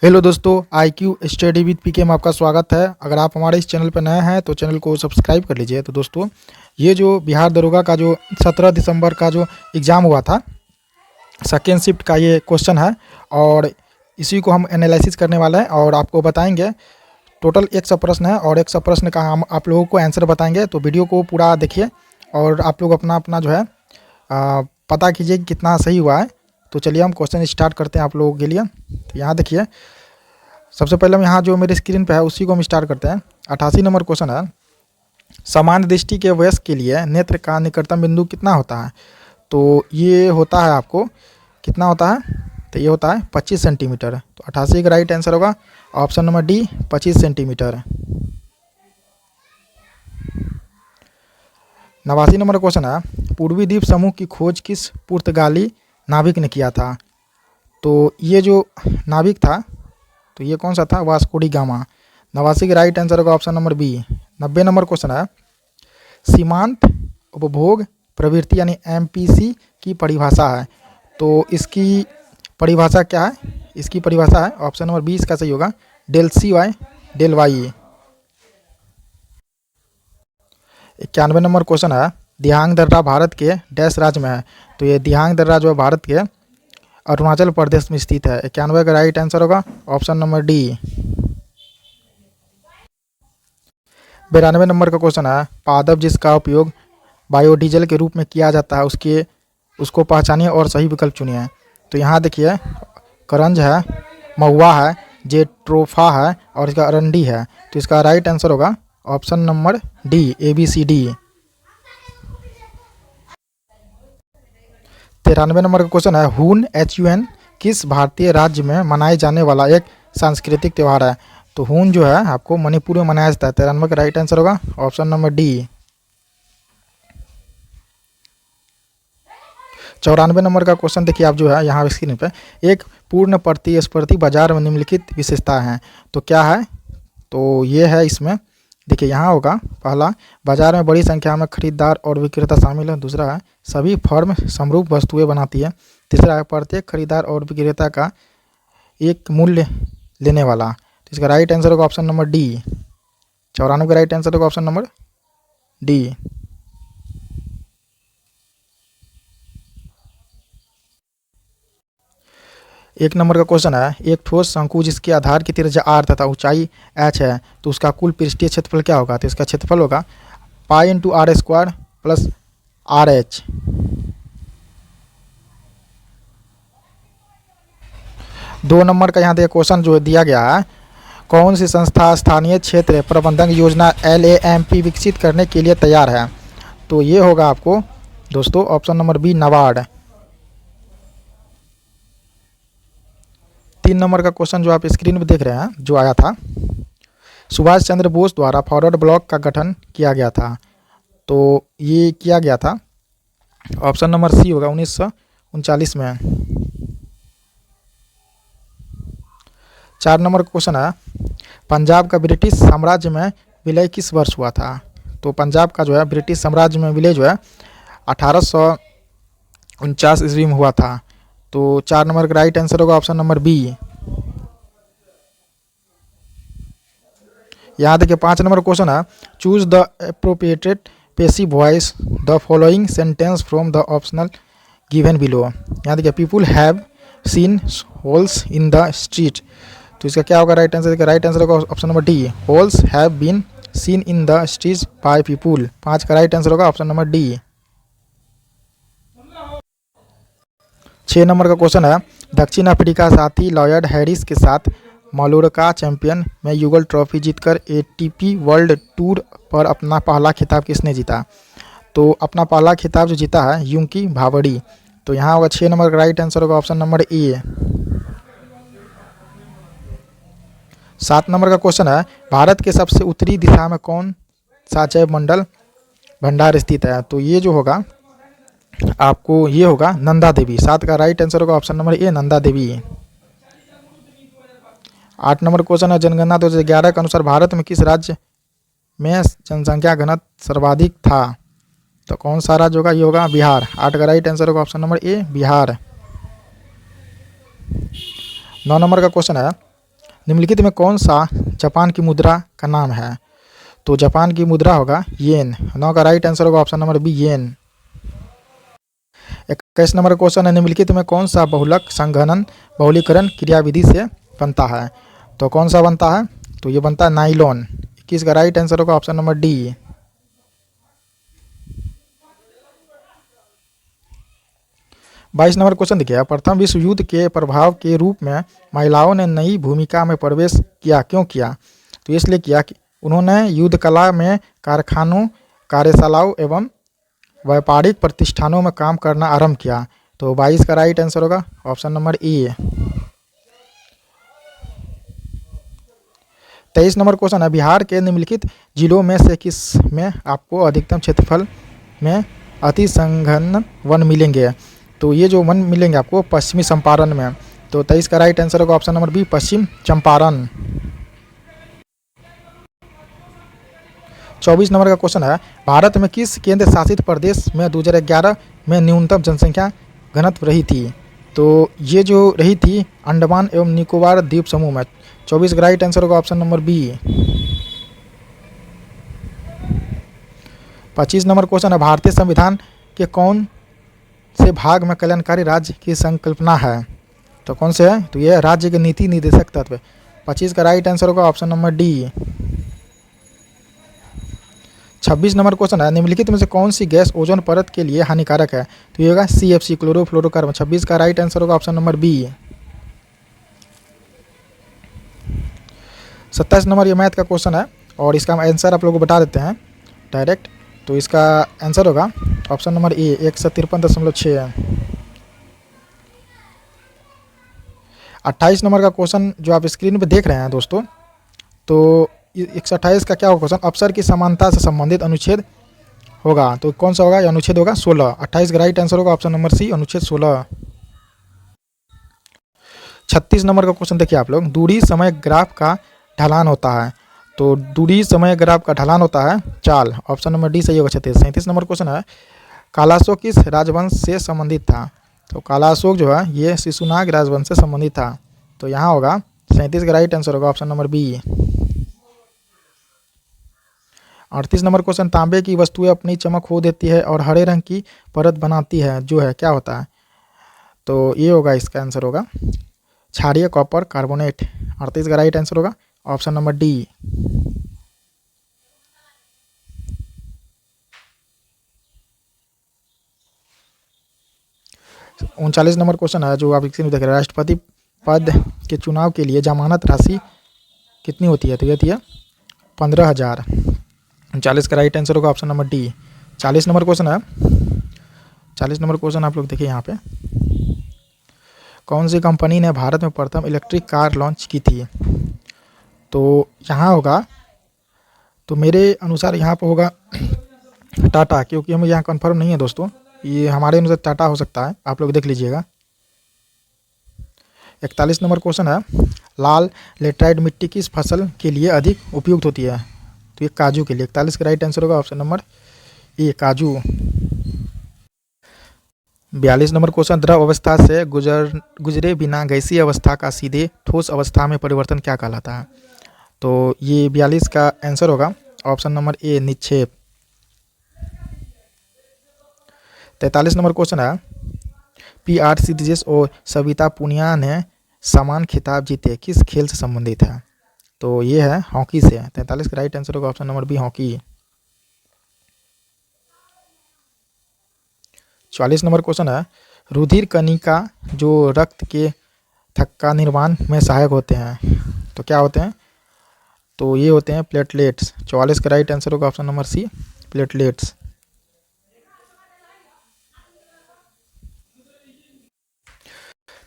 Hello दोस्तों, IQ study with पीके में आपका स्वागत है। अगर आप हमारे इस चैनल पर नए हैं तो चैनल को सब्सक्राइब कर लीजिए। तो दोस्तों, ये जो बिहार दरोगा का जो 17 दिसंबर का जो एग्ज़ाम हुआ था, सेकेंड शिफ्ट का ये क्वेश्चन है और इसी को हम एनालिसिस करने वाले हैं और आपको बताएंगे। टोटल 100 प्रश्न है और 100 प्रश्न का हम आप लोगों को आंसर बताएंगे। तो वीडियो को पूरा देखिए और आप लोग अपना अपना जो है पता कीजिए कि कितना सही हुआ है। तो चलिए हम क्वेश्चन स्टार्ट करते हैं आप लोगों के लिए। तो यहाँ देखिए, सबसे पहले हम यहाँ जो मेरे स्क्रीन पे है उसी को हम स्टार्ट करते हैं। 88 नंबर क्वेश्चन है, सामान्य दृष्टि के वयस्क के लिए नेत्र का निकटतम बिंदु कितना होता है? तो ये होता है आपको कितना होता है? तो ये होता है 25 सेंटीमीटर। तो 88 का राइट आंसर होगा option number D, 25 centimetre. 89 number question है, पूर्वी द्वीप समूह की खोज किस पुर्तगाली नाविक ने किया था? तो ये जो नाविक था तो ये कौन सा था? Vasco D gamma. 89 का राइट आंसर होगा option number B. 90 number question है, सीमांत उपभोग प्रवृत्ति यानी MPC की परिभाषा है। तो इसकी परिभाषा क्या है? इसकी परिभाषा है ऑप्शन नंबर 20 का सही होगा, del CY del YE। 91 number question है, दिहांग दर्रा भारत के डैश राज्य में है? तो ये दिहांग दर्रा जो है भारत के अरुणाचल प्रदेश में स्थित है। 91 का राइट आंसर होगा ऑप्शन नंबर डी। 92 नंबर का क्वेश्चन है, पादप जिसका उपयोग बायोडीजल के रूप में किया जाता है उसको पहचानिए और सही विकल्प चुनिए। तो यहाँ देखिए, करंज है, महुआ है, जेट्रोफा है और इसका अरंडी है। तो इसका राइट आंसर होगा option number D, ABCD। 93 number का क्वेश्चन है, हून HUN किस भारतीय राज्य में मनाए जाने वाला एक सांस्कृतिक त्यौहार है? तो हून जो है आपको मणिपुर में मनाया जाता है। 93 का राइट आंसर होगा ऑप्शन नंबर डी। 94 नंबर का क्वेश्चन देखिए आप जो है यहाँ स्क्रीन पे, एक पूर्ण प्रतिस्पर्धी बाजार में निम्नलिखित विशेषता है। तो क्या है? तो ये है, इसमें देखिए यहाँ होगा, पहला, बाजार में बड़ी संख्या में खरीदार और विक्रेता शामिल है। दूसरा है, सभी फर्म समरूप वस्तुएं बनाती है। तीसरा है, प्रत्येक खरीदार और विक्रेता का एक मूल्य लेने वाला। तो इसका राइट आंसर होगा ऑप्शन नंबर डी। 94 का राइट आंसर होगा ऑप्शन नंबर डी। एक नंबर का क्वेश्चन है, एक ठोस शंकु जिसके आधार की त्रिज्या r तथा ऊंचाई h है, तो उसका कुल पृष्ठीय क्षेत्रफल क्या होगा? तो इसका क्षेत्रफल होगा pi into r² plus RH। 2 number का यहाँ देखिए क्वेश्चन जो दिया गया है, कौन सी संस्था स्थानीय क्षेत्र प्रबंधन योजना LAMP विकसित करने के लिए तैयार है? तो ये होगा आपको दोस्तों option number B, NABARD. 3 number का क्वेश्चन जो आप स्क्रीन पर देख रहे हैं जो आया था, सुभाष चंद्र बोस द्वारा फॉरवर्ड ब्लॉक का गठन किया गया था। तो ये किया गया था ऑप्शन नंबर सी होगा 1939 में। 4 नंबर का क्वेश्चन है, पंजाब का ब्रिटिश साम्राज्य में विलय किस वर्ष हुआ था? तो पंजाब का जो है ब्रिटिश साम्राज्य में विलय जो है 1849 ईस्वी में हुआ था। तो 4 नंबर का राइट आंसर होगा ऑप्शन नंबर बी। यहाँ देखिए 5 नंबर क्वेश्चन है, choose the appropriated passive voice the following sentence from the optional given below. यहाँ देखिए, people have seen holes in the street. तो इसका क्या होगा राइट आंसर? राइट आंसर होगा option number D, holes have been seen in the street by people. 5 का right answer होगा option number D. 6 number का क्वेश्चन है, दक्षिण अफ्रीका साथी लॉयड हैरिस के साथ मालोर्का चैंपियन में युगल ट्रॉफी जीतकर ATP वर्ल्ड टूर पर अपना पहला खिताब किसने जीता? तो अपना पहला खिताब जो जीता है यूकी भावड़ी। तो यहाँ होगा 6 नंबर का राइट आंसर होगा ऑप्शन नंबर ए। 7 नंबर का क्वेश्चन है, भारत के सबसे उत्तरी दिशा में कौन सा जैव मंडल भंडार स्थित है? तो ये जो होगा आपको ये होगा नंदा देवी। 7 का राइट आंसर होगा ऑप्शन नंबर ए, नंदा देवी। 8 नंबर क्वेश्चन है, जनगणना 2011 के अनुसार भारत में किस राज्य में जनसंख्या घनत्व सर्वाधिक था? तो कौन सा राज्य होगा? ये होगा बिहार। 8 का राइट आंसर होगा ऑप्शन नंबर ए, बिहार। 9 नंबर का क्वेश्चन है, निम्नलिखित में कौन सा जापान की मुद्रा का नाम है? तो जापान की मुद्रा होगा येन। 9 का राइट आंसर होगा ऑप्शन नंबर बी येन। 21 नंबर क्वेश्चन है, निम्नलिखित में कौन सा बहुलक संघनन बहुलीकरण क्रियाविधि से बनता है? तो कौन सा बनता है? तो ये बनता है नाइलॉन। 21 का राइट आंसर होगा option number D. 22 number question देखिए, प्रथम विश्व युद्ध के प्रभाव के रूप में महिलाओं ने नई भूमिका में प्रवेश किया, क्यों किया? तो इसलिए किया कि उन्होंने युद्ध कला में कारखानों, कार्यशालाओं एवं व्यापारिक प्रतिष्ठानों में काम करना आरंभ किया। तो 22 का राइट आंसर होगा ऑप्शन नंबर ए। 23 नंबर क्वेश्चन है, बिहार के निम्नलिखित जिलों में से किस में आपको अधिकतम क्षेत्रफल में अति संघन वन मिलेंगे? तो ये जो वन मिलेंगे आपको पश्चिमी चंपारण में। तो 23 का राइट आंसर होगा ऑप्शन नंबर बी पश्चिम चंपारण। 24 नंबर का क्वेश्चन है, भारत में किस केंद्र शासित प्रदेश में 2011 में न्यूनतम जनसंख्या घनत्व रही थी? तो ये जो रही थी अंडमान एवं निकोबार द्वीप समूह में। 24 का राइट आंसर होगा option number B. 25 number question है, भारतीय संविधान के कौन से भाग में कल्याणकारी राज्य की संकल्पना है? तो कौन से है? तो यह राज्य के नीति निर्देशक तत्व। 25 का राइट आंसर होगा option number D. 26 number question है, निम्नलिखित में से कौन सी गैस ओजोन परत के लिए हानिकारक है? तो ये होगा CFC क्लोरोफ्लोरोकार्बन। 26 का राइट आंसर होगा ऑप्शन नंबर बी। 27 नंबर ये मैथ का क्वेश्चन है और इसका आंसर आप लोगों को बता देते हैं डायरेक्ट। तो इसका आंसर होगा ऑप्शन नंबर ए 153.6। 28 नंबर का क्वेश्चन जो आप स्क्रीन पे देख रहे हैं दोस्तों, तो 128 का क्या होगा क्वेश्चन? अवसर की समानता से संबंधित अनुच्छेद होगा। तो कौन सा होगा? ये अनुच्छेद होगा 16। 28 का राइट आंसर होगा ऑप्शन नंबर सी अनुच्छेद 16। 36 नंबर का क्वेश्चन देखिए आप लोग, दूरी समय ग्राफ का ढलान होता है। तो दूरी समय ग्राफ का ढलान होता है चाल। ऑप्शन नंबर डी सही होगा 36। 37 नंबर क्वेश्चन है, कालाशोक किस राजवंश से संबंधित था? तो कालाशोक जो है ये शिशुनाग राजवंश से संबंधित था। तो यहाँ होगा 37 का राइट आंसर होगा option number B. 38 number question, तांबे की वस्तुएं अपनी चमक खो देती है और हरे रंग की परत बनाती है, जो है क्या होता है? तो ये होगा इसका आंसर होगा क्षारीय कॉपर कार्बोनेट। 38 का राइट आंसर होगा option number D. 39 number question है जो आप स्क्रीन पर देख रहे हैं, राष्ट्रपति पद के चुनाव के लिए जमानत राशि कितनी होती है? तो ये होती है 15,000। 39 का राइट आंसर होगा option number D. 40 number question है, 40 नंबर क्वेश्चन आप लोग देखिए यहाँ पे, कौन सी कंपनी ने भारत में प्रथम इलेक्ट्रिक कार लॉन्च की थी? तो यहाँ होगा, तो मेरे अनुसार यहाँ पे होगा टाटा, क्योंकि हमें यहाँ कंफर्म नहीं है दोस्तों, ये हमारे अनुसार टाटा हो सकता है, आप लोग देख लीजिएगा। 41 नंबर क्वेश्चन है, लाल लेटराइट मिट्टी किस फसल के लिए अधिक उपयुक्त होती है? तो ये काजू के लिए। 41 का राइट आंसर होगा ऑप्शन नंबर ए काजू। 42 नंबर क्वेश्चन, द्रव अवस्था से गुजरे बिना गैसीय अवस्था का सीधे ठोस अवस्था में परिवर्तन क्या कहलाता है? तो ये 42 का आंसर होगा ऑप्शन नंबर ए निक्षेप। 43 नंबर क्वेश्चन है, PR सिद्धेश और सविता पूनिया ने समान खिताब जीते, किस खेल से संबंधित है? तो ये है हॉकी से। 43 का राइट आंसर होगा option number B hockey. 44 number question है, रुधिर कणिका जो रक्त के थक्का निर्माण में सहायक होते हैं, तो क्या होते हैं? तो ये होते हैं प्लेटलेट्स। 44 का राइट आंसर होगा option number C platelets.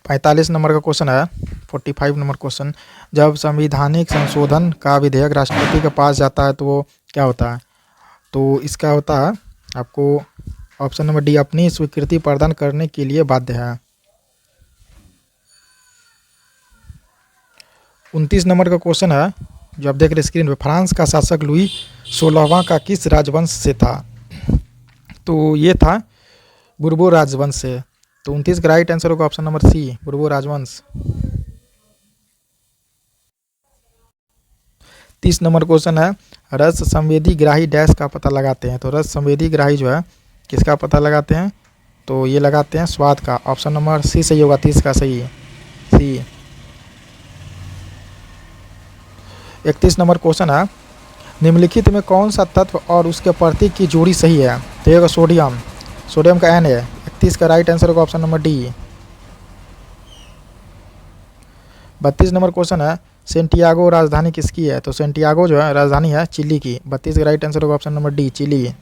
45 number का क्वेश्चन है, 45 नंबर क्वेश्चन, जब संवैधानिक संशोधन का विधेयक राष्ट्रपति के पास जाता है तो वो क्या होता है? तो इसका होता है आपको ऑप्शन नंबर डी अपनी स्वीकृति प्रदान करने के लिए बाध्य है। 29 नंबर का क्वेश्चन है जो आप देख रहे स्क्रीन पे, फ्रांस का शासक लुई 16वां का किस राजवंश से था? तो ये था बुर्बो राजवंश से। तो 29 का राइट आंसर होगा ऑप्शन नंबर सी बुर्बो राजवंश। 30 नंबर क्वेश्चन है, रस संवेदी ग्राही डैश का पता लगाते हैं। तो रस संवेदी ग्राही जो है किसका पता लगाते हैं, तो ये लगाते हैं स्वाद का। ऑप्शन नंबर सी सही होगा, 30 का सही है, सी। 31 नंबर क्वेश्चन है, निम्नलिखित में कौन सा तत्व और उसके प्रतीक की जोड़ी सही है। तो ये सोडियम, सोडियम का एन है। 31 का राइट आंसर होगा option number D. 32 number question है, सेंटियागो राजधानी किसकी है। तो सेंटियागो जो है राजधानी है चिली की। 32 का राइट आंसर होगा option number D, Chile.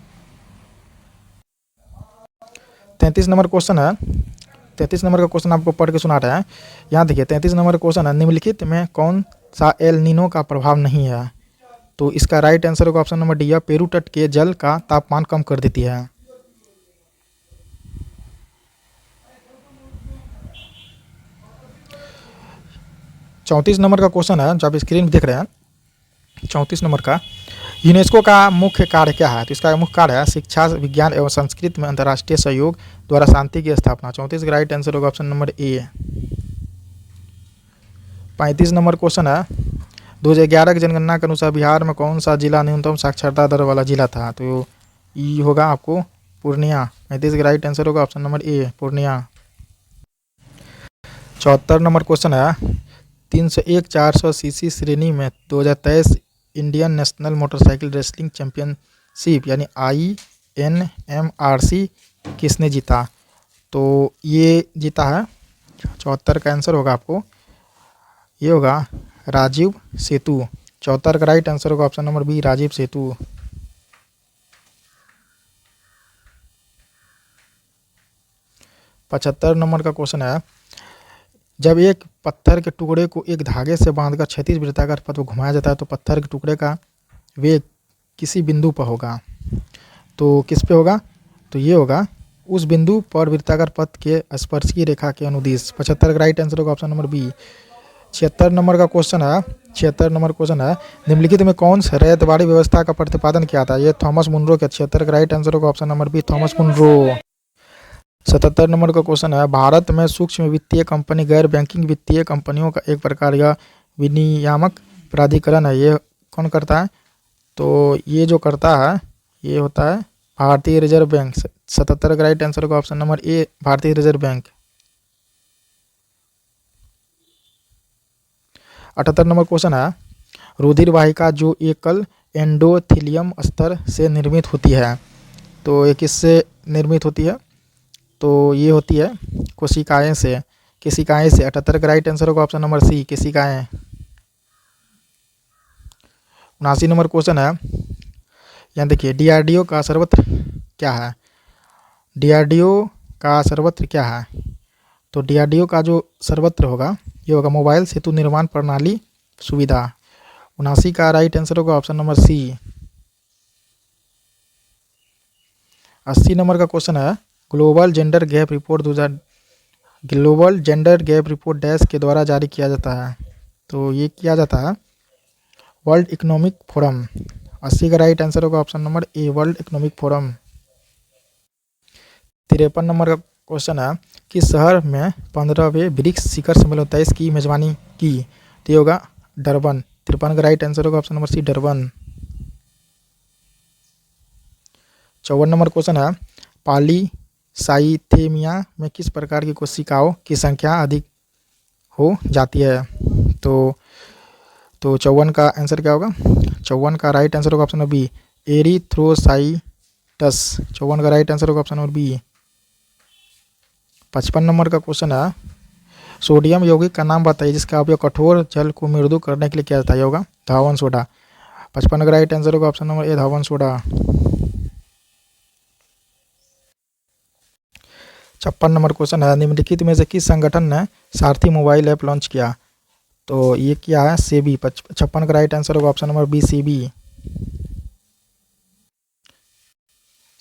33 number question है, 33 नंबर का क्वेश्चन आपको पढ़ के सुना रहे हैं। यहाँ देखिए 33 नंबर क्वेश्चन है, निम्नलिखित में कौन सा एल नीनो का प्रभाव नहीं है। तो इसका राइट आंसर होगा ऑप्शन नंबर डी है, पेरू तट के जल का तापमान कम कर देती है। 34 नंबर का क्वेश्चन है जो आप स्क्रीन में देख रहे हैं, 34 नंबर का, यूनेस्को का मुख्य कार्य क्या है। तो इसका मुख्य कार्य है शिक्षा, विज्ञान एवं संस्कृति में अंतर्राष्ट्रीय सहयोग द्वारा शांति की स्थापना। 34 का राइट आंसर होगा ऑप्शन नंबर ए। 35 नंबर क्वेश्चन है, 2011 की जनगणना के अनुसार बिहार में कौन सा जिला न्यूनतम साक्षरता दर वाला जिला था। तो ये होगा आपको पूर्णिया। 35 का राइट आंसर होगा ऑप्शन नंबर ए, पूर्णिया। 74 नंबर क्वेश्चन है, 301 400 सीसी श्रेणी में 2023 Indian national motorcycle wrestling championship यानी INMRC किसने जीता। तो ये जीता है, 74 का आंसर होगा आपको, ये होगा राजीव सेतु। 74 का राइट आंसर होगा ऑप्शन नंबर बी, राजीव सेतु। 75 नंबर का क्वेश्चन है, जब एक पत्थर के टुकड़े को एक धागे से बांधकर क्षैतिज वृत्ताकार पथ को घुमाया जाता है तो पत्थर के टुकड़े का वेग किसी बिंदु पर होगा। तो किस पे होगा, तो ये होगा उस बिंदु पर वृत्ताकार पथ के स्पर्शकीय रेखा के अनुदिश। 75 का राइट आंसर होगा ऑप्शन नंबर बी। 76 नंबर का क्वेश्चन है, 76 नंबर क्वेश्चन है, निम्नलिखित में कौन सा रैयतवाड़ी व्यवस्था का प्रतिपादन किया था। ये थॉमस मुनरो के। 76 का राइट आंसर होगा option number B, Thomas Munro. 77 number का क्वेश्चन है, भारत में सूक्ष्म वित्तीय कंपनी गैर बैंकिंग वित्तीय कंपनियों का एक प्रकार या विनियामक प्राधिकरण है, ये कौन करता है। तो ये जो करता है ये होता है भारतीय रिजर्व बैंक। 77 का राइट आंसर होगा ऑप्शन नंबर ए, भारतीय रिजर्व बैंक। 78 नंबर क्वेश्चन है, रुधिर वाहिका जो एकल एंडोथेलियम स्तर से निर्मित होती है। तो ये किससे निर्मित होती है, तो ये होती है कोशिकाएं से, केशिकाएं से। 78 का राइट आंसर होगा ऑप्शन नंबर सी, केशिकाएं। 79 नंबर क्वेश्चन है, यहाँ देखिए DRDO का सर्वत्र क्या है। DRDO का सर्वत्र क्या है, तो DRDO का जो सर्वत्र होगा ये होगा मोबाइल सेतु निर्माण प्रणाली सुविधा। 79 का राइट आंसर होगा ऑप्शन नंबर सी। 80 नंबर का क्वेश्चन है, global gender gap report global gender gap report dash के द्वारा जारी किया जाता है। तो ये किया जाता है वर्ल्ड इकोनॉमिक फोरम। 80 का राइट आंसर होगा ऑप्शन नंबर ए, वर्ल्ड इकोनॉमिक फोरम। 53 नंबर का क्वेश्चन है, किस शहर में 15वें ब्रिक्स शिखर सम्मेलन 23 की मेजबानी की। तो ये होगा डरबन। 53 का राइट आंसर होगा option number C, Durban. 54 number question है, पॉलीसाइथेमिया में किस प्रकार की कोशिकाओं की संख्या अधिक हो जाती है। तो 54 का आंसर क्या होगा, 54 का राइट आंसर होगा ऑप्शन नंबर बी, एरिथ्रोसाइटस। 54 का राइट आंसर होगा ऑप्शन नंबर बी। 55 नंबर का क्वेश्चन है, सोडियम यौगिक का नाम बताइए जिसका उपयोग कठोर जल को मृदु करने के लिए किया जाता है। होगा धावन सोडा। 55 का राइट आंसर होगा ऑप्शन नंबर ए, धावन सोडा। 56 नंबर क्वेश्चन है, निम्नलिखित में से किस संगठन ने सारथी मोबाइल ऐप लॉन्च किया। तो ये क्या है, सेबी। 56 का राइट आंसर होगा option number B, SEBI.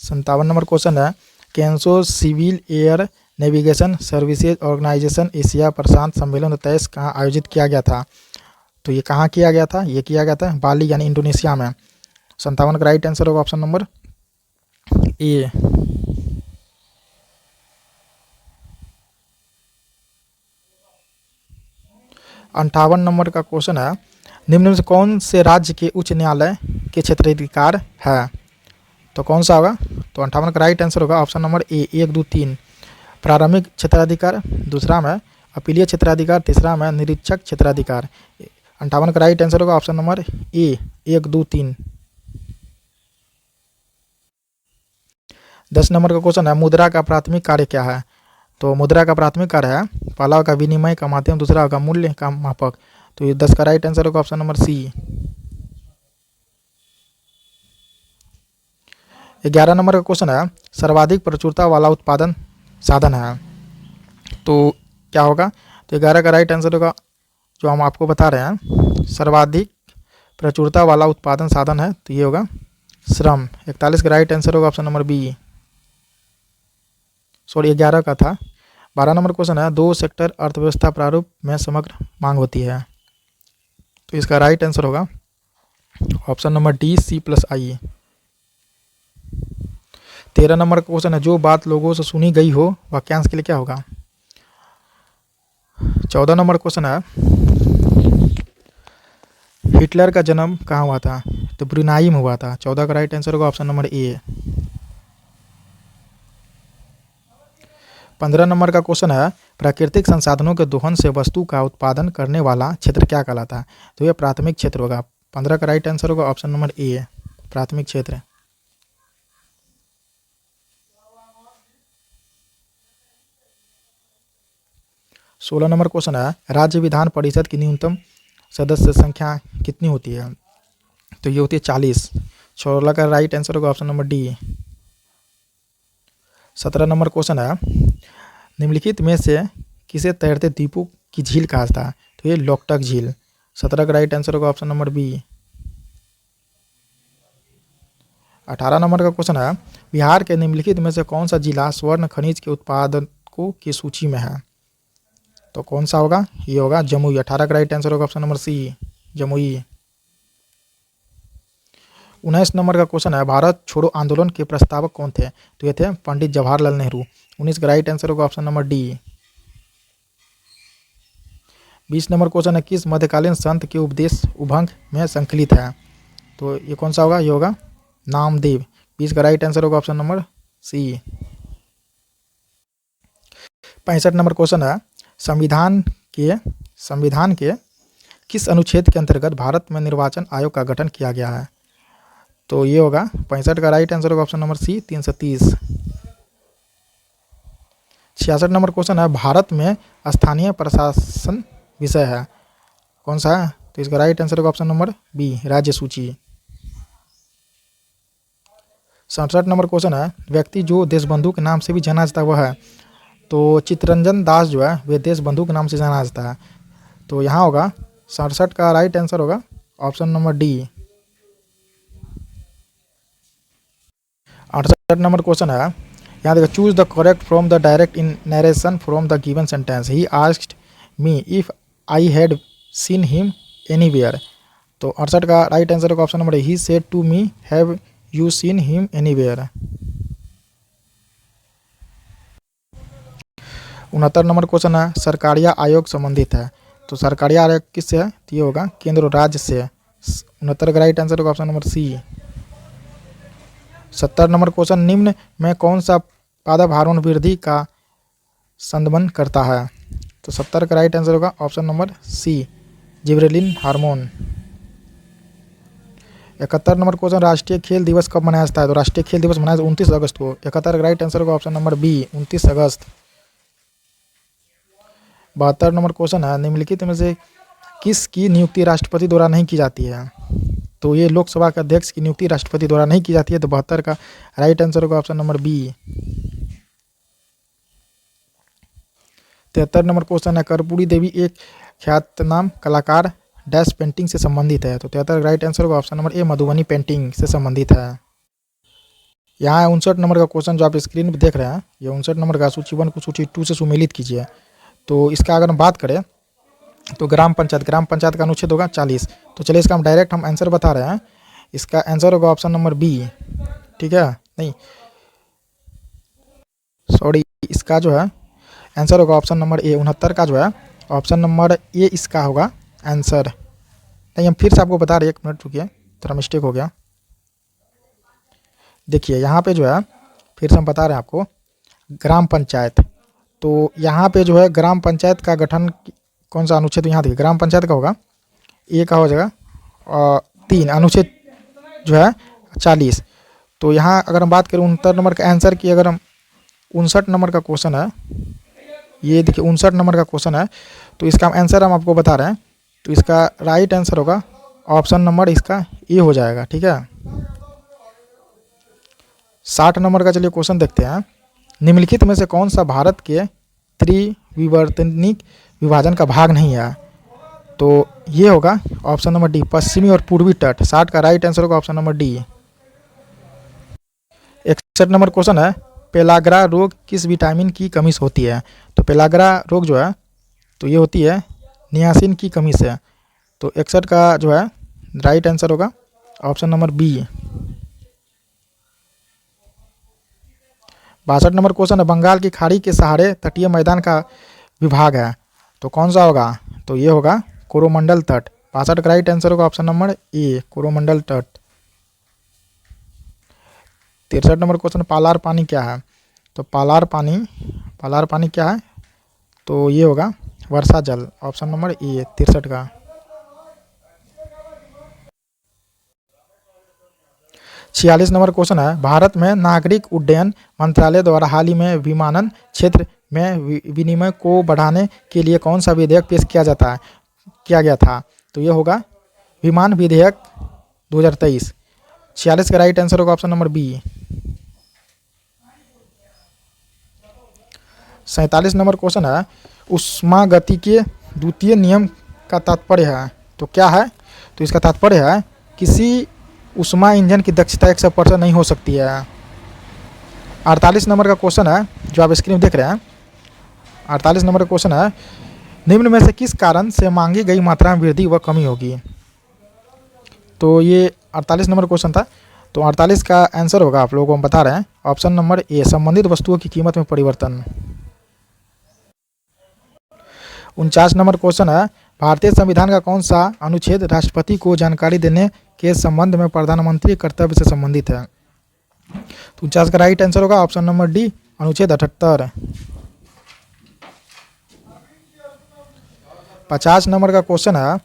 57 number question है, CANSO civil air navigation services organisation Asia प्रशांत सम्मेलन 23 कहाँ आयोजित किया गया था। तो ये कहाँ किया गया था, ये किया गया था बाली यानी इंडोनेशिया में। 57 का राइट आंसर होगा ऑप्शन नंबर ए। 58 नंबर का क्वेश्चन है, निम्न में से कौन से राज्य के उच्च न्यायालय के क्षेत्राधिकार है? तो कौन सा होगा? तो 58 का राइट आंसर होगा ऑप्शन नंबर ए, 1, 2, 3 प्रारंभिक क्षेत्राधिकार, दूसरा में अपीलीय क्षेत्राधिकार, तीसरा में निरीक्षक क्षेत्राधिकार। 58 का राइट आंसर होगा ऑप्शन नंबर ए, 1, 2, 3। 10 नंबर का क्वेश्चन है, मुद्रा का प्राथमिक कार्य क्या है? तो मुद्रा का प्राथमिक कार्य है पहला होगा विनिमय का माध्यम, दूसरा होगा मूल्य का मापक। तो ये 10 का राइट आंसर होगा ऑप्शन नंबर सी। 11 नंबर का क्वेश्चन है, सर्वाधिक प्रचुरता वाला उत्पादन साधन है, तो क्या होगा? तो 11 का राइट आंसर होगा जो हम आपको बता रहे हैं, सर्वाधिक प्रचुरता वाला उत्पादन साधन है तो ये होगा श्रम। 41 का राइट आंसर होगा ऑप्शन नंबर बी। सॉरी 11 का था। 12 नंबर क्वेश्चन है, 2 सेक्टर अर्थव्यवस्था प्रारूप में समग्र मांग होती है, तो इसका राइट आंसर होगा option number D, C+I। 13 number का क्वेश्चन है, जो बात लोगों से सुनी गई हो वाक्यांश के लिए क्या होगा? 14 नंबर क्वेश्चन है, हिटलर का जन्म कहाँ हुआ था? तो ब्रुनाई में हुआ था। 14 का राइट आंसर होगा ऑप्शन नंबर ए। 15 नंबर का क्वेश्चन है, प्राकृतिक संसाधनों के दोहन से वस्तु का उत्पादन करने वाला क्षेत्र क्या कहलाता है? तो यह प्राथमिक क्षेत्र होगा। 15 का राइट आंसर होगा ऑप्शन नंबर ए, प्राथमिक क्षेत्र। 16 नंबर क्वेश्चन है, राज्य विधान परिषद की न्यूनतम सदस्य संख्या कितनी होती है? तो ये होती है 40। 16 का राइट आंसर होगा option number D. 17 number question है, निम्नलिखित में से किसे तैरते द्वीपों की झील कहा जाता है? तो ये लोकटक झील। 17 का राइट आंसर होगा ऑप्शन नंबर बी। 18 नंबर का क्वेश्चन है, बिहार के निम्नलिखित में से कौन सा जिला स्वर्ण खनिज के उत्पादकों की सूची में है? तो कौन सा होगा? ये होगा जमुई। 18 का राइट आंसर होगा option number C, Jamui. 19 number का क्वेश्चन है, भारत छोड़ो आंदोलन के प्रस्तावक कौन थे? तो ये थे पंडित जवाहरलाल नेहरू। 19 का राइट आंसर होगा option number D. 20 number question है, किस मध्यकालीन संत के उपदेश उभंग में संकलित है? तो ये कौन सा होगा? ये होगा नामदेव। 20 का राइट आंसर होगा option number C. 65 number question है, संविधान के किस अनुच्छेद के अंतर्गत भारत में निर्वाचन आयोग का गठन किया गया है? तो ये होगा 65 का राइट आंसर होगा option number C, 330। 66 number question है, भारत में स्थानीय प्रशासन विषय है, कौन सा है? तो इसका राइट आंसर होगा ऑप्शन नंबर बी, राज्य सूची। 67 नंबर क्वेश्चन है, व्यक्ति जो देशबंधु के नाम से भी जाना जाता है वह है? तो चित्तरंजन दास जो है वे देशबंधु के नाम से जाना जाता है, तो यहाँ होगा 67 का राइट आंसर होगा option number D. 68 number question है, यहाँ देखो, choose the correct from the direct in narration from the given sentence. He asked me if I had seen him anywhere. तो 68 का राइट आंसर होगा option number A, he said to me have you seen him anywhere. 69 number question है, सरकारिया आयोग संबंधित है, तो सरकारिया आयोग किससे है? तो ये होगा केंद्र और राज्य से। 69 का राइट आंसर होगा option number C. 70 number question, निम्न में कौन सा पादप हार्मोन वृद्धि का संदमन करता है? तो 70 का राइट आंसर होगा option number C, gibberellin hormone. 71 number question, राष्ट्रीय खेल दिवस कब मनाया जाता है? तो राष्ट्रीय खेल दिवस मनाया 29 अगस्त को। 71 का राइट आंसर होगा ऑप्शन नंबर बी, 29 अगस्त। 72 नंबर क्वेश्चन है, निम्नलिखित में से किसकी नियुक्ति राष्ट्रपति द्वारा नहीं की जाती है? तो ये लोकसभा के अध्यक्ष की नियुक्ति राष्ट्रपति द्वारा नहीं की जाती है, तो 72 का राइट आंसर होगा option number B. 73 number question है, कर्पूरी देवी एक ख्यातनाम कलाकार डैश पेंटिंग से संबंधित है, तो 73 का राइट आंसर होगा ऑप्शन नंबर ए, मधुबनी पेंटिंग से संबंधित है। यहाँ 59 नंबर का क्वेश्चन जो आप स्क्रीन पर देख रहे हैं, ये 59 नंबर का सूची 1 को सूची 2 से सुमेलित कीजिए। तो इसका अगर हम बात करें तो ग्राम पंचायत का अनुच्छेद होगा 40। तो चलिए इसका हम आंसर बता रहे हैं, इसका आंसर होगा ऑप्शन नंबर बी, ठीक है? नहीं सॉरी, इसका जो है आंसर होगा ऑप्शन नंबर ए। 69 का जो है ऑप्शन नंबर ए इसका होगा आंसर। नहीं, हम फिर से आपको बता रहे, 1 मिनट रुकिए, थोड़ा मिस्टेक हो गया। देखिए यहाँ पे जो है फिर से हम बता रहे हैं आपको, ग्राम पंचायत। तो यहाँ पे जो है ग्राम पंचायत का गठन कौन सा अनुच्छेद, यहाँ देखिए ग्राम पंचायत का होगा, ये का हो जाएगा 3 अनुच्छेद जो है 40। तो यहाँ अगर हम बात करें 69 नंबर का आंसर की, अगर हम 59 नंबर का क्वेश्चन है, ये देखिए 59 नंबर का क्वेश्चन है, तो इसका आंसर हम आपको बता रहे हैं। तो इसका राइट आंसर होगा ऑप्शन नंबर इसका ए हो जाएगा, ठीक है। 60 नंबर का चलिए क्वेश्चन देखते हैं। निम्नलिखित में से कौन सा भारत के त्रिविवर्तनिक विभाजन का भाग नहीं है? तो ये होगा ऑप्शन नंबर डी, पश्चिमी और पूर्वी तट। 60 का राइट आंसर होगा option number D. 61 number question है, पेलाग्रा रोग किस विटामिन की कमी से होती है? तो पेलाग्रा रोग जो है तो ये होती है नियासिन की कमी से। तो 61 का जो है राइट आंसर होगा option number B. 62 number question है, बंगाल की खाड़ी के सहारे तटीय मैदान का विभाग है, तो कौन सा होगा? तो ये होगा कोरोमंडल तट। 62 का राइट आंसर होगा ऑप्शन नंबर ए, कोरोमंडल तट। 63 नंबर क्वेश्चन, पालार पानी क्या है? तो पालार पानी क्या है? तो ये होगा वर्षा जल, ऑप्शन नंबर ए 63 का। 46 नंबर क्वेश्चन है, भारत में नागरिक उड्डयन मंत्रालय द्वारा हाल ही में विमानन क्षेत्र में विनिमय को बढ़ाने के लिए कौन सा विधेयक पेश किया गया था? तो ये होगा विमान विधेयक 2023। 46 का राइट आंसर होगा option number B. 47 number question है, ऊष्मागति के द्वितीय नियम का तात्पर्य है, तो क्या है? तो इसका तात्पर्य है किसी ऊष्मा इंजन की दक्षता 100% नहीं हो सकती है। 48 नंबर का क्वेश्चन है जो आप स्क्रीन देख रहे हैं। 48 नंबर का क्वेश्चन है, निम्न में से किस कारण से मांगी गई मात्रा में वृद्धि व कमी होगी? तो ये 48 नंबर क्वेश्चन था। तो 48 का आंसर होगा, आप लोगों को हम बता रहे हैं, ऑप्शन नंबर ए, संबंधित वस्तुओं की कीमत में परिवर्तन। 49 नंबर क्वेश्चन है, भारतीय संविधान का कौन सा अनुच्छेद राष्ट्रपति को जानकारी देने के संबंध में प्रधानमंत्री कर्तव्य से संबंधित है? तो 49 का राइट आंसर होगा ऑप्शन नंबर डी, अनुच्छेद 78। 50 नंबर का क्वेश्चन है,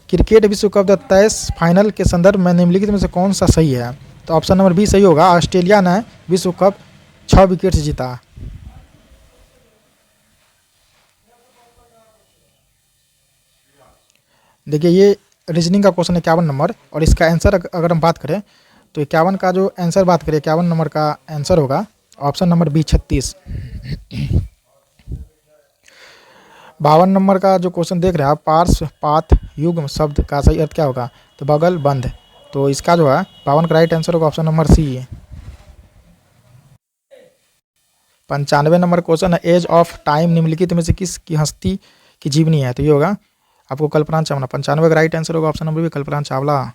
क्रिकेट विश्व कप 23 फाइनल के संदर्भ में निम्नलिखित में से कौन सा सही है? तो ऑप्शन नंबर बी सही होगा, ऑस्ट्रेलिया ने विश्व कप 6 विकेट से जीता। देखिए ये रीजनिंग का क्वेश्चन 51 नंबर, और इसका आंसर अगर हम बात करें तो 51 का जो आंसर बात करें, 51 नंबर का आंसर होगा ऑप्शन नंबर बी 36। 52 नंबर का जो क्वेश्चन देख रहे हैं आप, पार्श्व पात युग्म शब्द का सही अर्थ क्या होगा? तो बगल बंद। तो इसका जो है 52 का राइट आंसर होगा option number C. 95 number question है, एज ऑफ टाइम निम्नलिखित में से किस की हस्ती की जीवनी है? तो ये होगा आपको कल्पना चावला। 95 का राइट आंसर होगा option number B, Kalpana Chawla.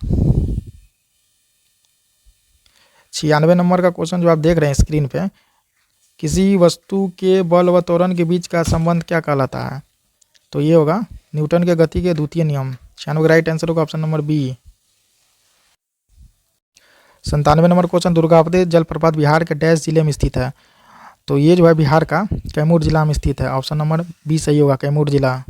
96 number का क्वेश्चन जो आप देख रहे हैं स्क्रीन पे, किसी वस्तु के बल व त्वरण के बीच का संबंध क्या कहलाता है? तो ये होगा न्यूटन के गति के द्वितीय नियम। 96 का राइट आंसर होगा option number B. 97 number question, Durgavati जलप्रपात बिहार के डैश जिले में स्थित है? तो ये जो है बिहार का कैमूर जिला में स्थित है, ऑप्शन नंबर बी सही होगा, कैमूर जिला।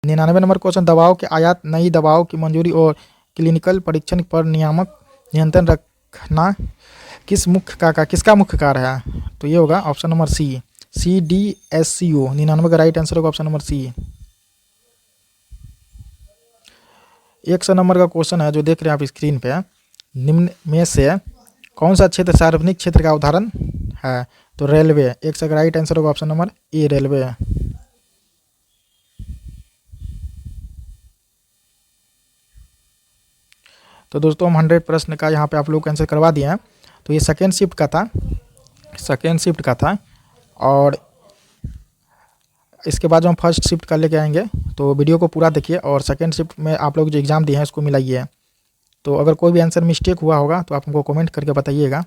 99 नंबर क्वेश्चन, दवाओं के आयात, नई दवाओं की मंजूरी और क्लिनिकल परीक्षण पर नियामक नियंत्रण रखना किसका मुख्य कार्य है? तो ये होगा ऑप्शन नंबर सी, CDSCO। 99 का राइट आंसर होगा ऑप्शन नंबर सी। 100 नंबर का क्वेश्चन है जो देख रहे हैं आप स्क्रीन पे, निम्न में से कौन सा क्षेत्र सार्वजनिक क्षेत्र का उदाहरण है? तो रेलवे। 100 का राइट आंसर होगा ऑप्शन नंबर ए, रेलवे। तो दोस्तों हम 100 प्रश्न का यहाँ पे आप लोग को आंसर करवा दिए हैं। तो ये सेकेंड शिफ्ट का था, और इसके बाद जो हम फर्स्ट शिफ्ट का लेके आएंगे। तो वीडियो को पूरा देखिए, और सेकेंड शिफ्ट में आप लोग जो एग्ज़ाम दिए हैं उसको मिलाइए। तो अगर कोई भी आंसर मिस्टेक हुआ होगा तो आप हमको कमेंट करके बताइएगा।